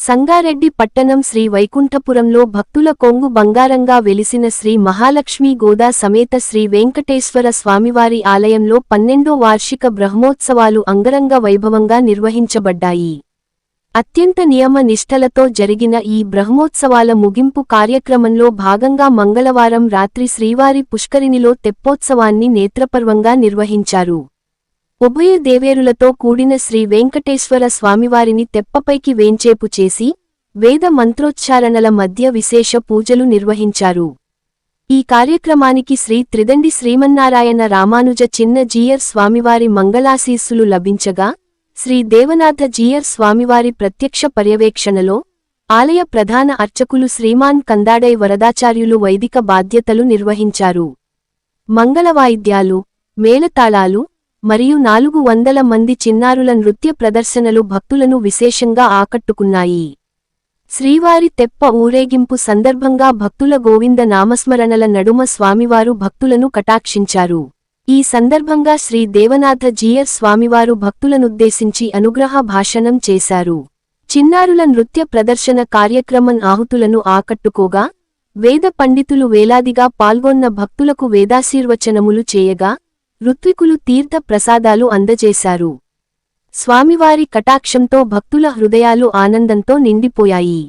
సంగారెడ్డి పట్టణం శ్రీ వైకుంఠపురంలో భక్తుల కొంగు బంగారంగా వెలిసిన శ్రీ మహాలక్ష్మీ గోదా సమేత శ్రీ వెంకటేశ్వర స్వామివారి ఆలయంలో 12వ వార్షిక బ్రహ్మోత్సవాలు అంగరంగ వైభవంగా నిర్వహించబడ్డాయి. అత్యంత నియమ నిష్ఠలతో జరిగిన ఈ బ్రహ్మోత్సవాల ముగింపు కార్యక్రమంలో భాగంగా మంగళవారం రాత్రి శ్రీవారి పుష్కరిణిలో తెప్పోత్సవాన్ని నేత్రపర్వంగా నిర్వహించారు. ఉభయ దేవేరులతో కూడిన శ్రీ వెంకటేశ్వర స్వామివారిని తెప్పపైకి వేంచేపు చేసి వేద మంత్రోచ్చారణల మధ్య విశేష పూజలు నిర్వహించారు. ఈ కార్యక్రమానికి శ్రీ త్రిదండి శ్రీమన్నారాయణ రామానుజ చిన్న జీయర్ స్వామివారి మంగళాశీస్సులు లభించగా, శ్రీ దేవనాథ జీయర్ స్వామివారి ప్రత్యక్ష పర్యవేక్షణలో ఆలయ ప్రధాన అర్చకులు శ్రీమాన్ కందాడై వరదాచార్యులు వైదిక బాధ్యతలు నిర్వహించారు. మంగళవాయిద్యాలు, మేళతాళాలు మరియు 400 మంది చిన్నారుల నృత్య ప్రదర్శనలు భక్తులను విశేషంగా ఆకట్టుకున్నాయి. శ్రీవారి తెప్ప ఊరేగింపు సందర్భంగా భక్తుల గోవింద నామస్మరణల నడుమ స్వామివారు భక్తులను కటాక్షించారు. ఈ సందర్భంగా శ్రీ దేవనాథ జీయర్ స్వామివారు భక్తులనుద్దేశించి అనుగ్రహ భాషణం చేశారు. చిన్నారుల నృత్య ప్రదర్శన కార్యక్రమం ఆహుతులను ఆకట్టుకోగా, వేద పండితులు వేలాదిగా పాల్గొన్న భక్తులకు వేదాశీర్వచనములు చేయగా, ఋత్వికులు తీర్థ ప్రసాదాలు అందజేశారు. స్వామివారి కటాక్షంతో భక్తుల హృదయాలు ఆనందంతో నిండిపోయాయి.